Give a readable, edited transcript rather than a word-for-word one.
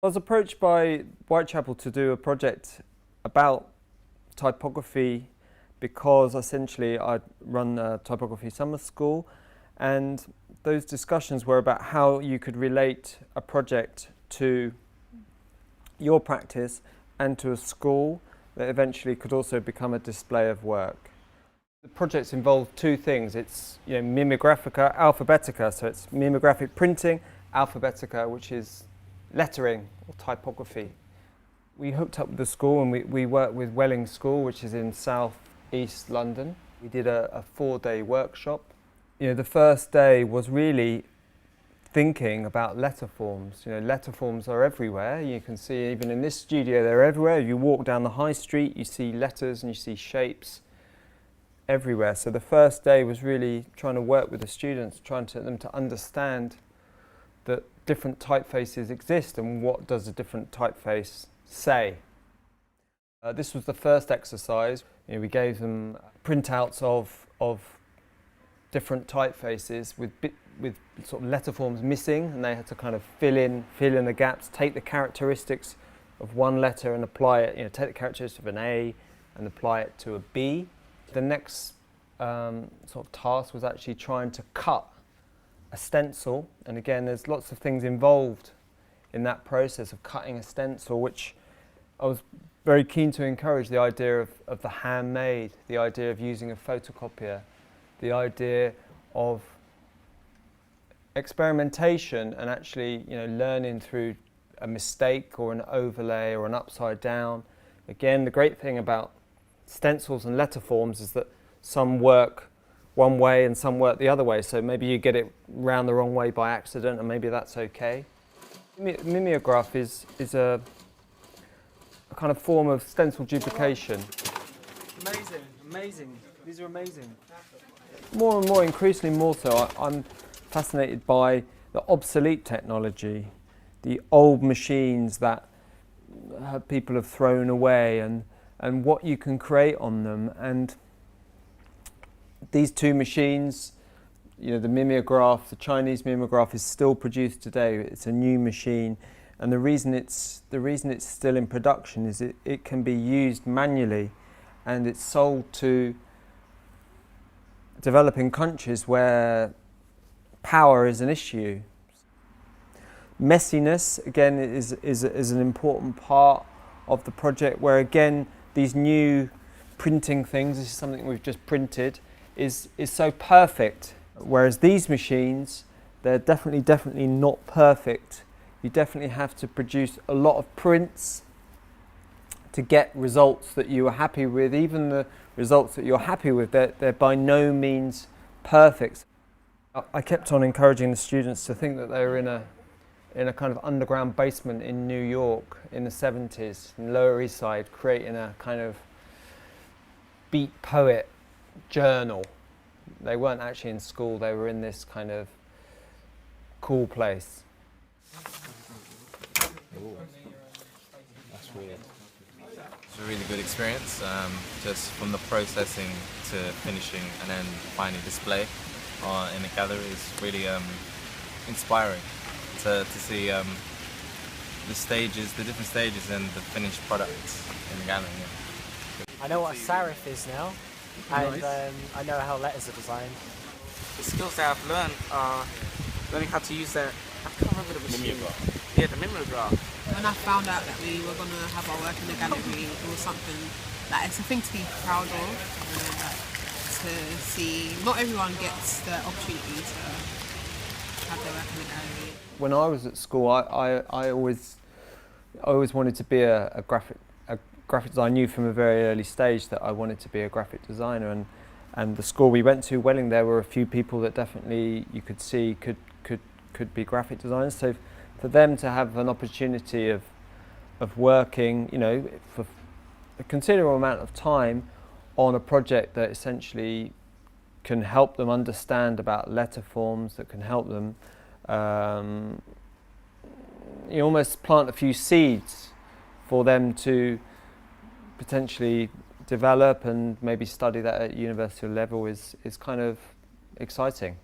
I was approached by Whitechapel to do a project about typography because essentially I'd run a typography summer school, and those discussions were about how you could relate a project to your practice and to a school that eventually could also become a display of work. The projects involve two things. It's Mimeographica Alphabetica, so it's mimeographic printing, Alphabetica, which is lettering or typography. We hooked up with the school and we worked with Welling School, which is in South East London. We did a 4-day workshop. The first day was really thinking about letter forms. Letter forms are everywhere. You can see even in this studio they're everywhere. You walk down the high street, you see letters and you see shapes everywhere. So the first day was really trying to work with the students, trying to get them to understand that different typefaces exist and what does a different typeface say. This was the first exercise. We gave them printouts of different typefaces with sort of letter forms missing, and they had to kind of fill in the gaps, take the characteristics of one letter and apply it. Take the characteristics of an A and apply it to a B. The next sort of task was actually trying to cut a stencil, and again there's lots of things involved in that process of cutting a stencil, which I was very keen to encourage. The idea of the handmade, the idea of using a photocopier, the idea of experimentation and actually learning through a mistake or an overlay or an upside down. Again, the great thing about stencils and letter forms is that some work one way and some work the other way, so maybe you get it round the wrong way by accident and maybe that's okay. Mimeograph is a kind of form of stencil duplication. Amazing. These are amazing. More and more, increasingly more so, I'm fascinated by the obsolete technology, the old machines that people have thrown away, and what you can create on them. And these two machines, the Mimeograph, the Chinese Mimeograph, is still produced today. It's a new machine, and the reason it's still in production is it can be used manually, and it's sold to developing countries where power is an issue. Messiness, again, is an important part of the project, where again these new printing things, this is something we've just printed, is so perfect, whereas these machines, they're definitely not perfect. You definitely have to produce a lot of prints to get results that you are happy with. Even the results that you're happy with, they're by no means perfect. I kept on encouraging the students to think that they were in a kind of underground basement in New York in the 70s, in Lower East Side, creating a kind of beat poet journal. They weren't actually in school, they were in this kind of cool place. Ooh, that's weird. It's a really good experience, just from the processing to finishing and then finally display in a gallery is really inspiring to see the different stages and the finished products in the gallery. Yeah. I know what a serif is now, and I know how letters are designed. The skills that I've learned are learning how to use that. I can't remember the machine. Yeah, the Mimeograph. When I found out that we were going to have our work in the gallery, it was something that it's a thing to be proud of. To see, not everyone gets the opportunity to have their work in the gallery. When I was at school, I always wanted to be a graphic designer. I knew from a very early stage that I wanted to be a graphic designer, and the school we went to, Welling, there were a few people that definitely you could see could be graphic designers. So for them to have an opportunity of working, for a considerable amount of time on a project that essentially can help them understand about letter forms, that can help them almost plant a few seeds for them to potentially develop and maybe study that at university level is kind of exciting.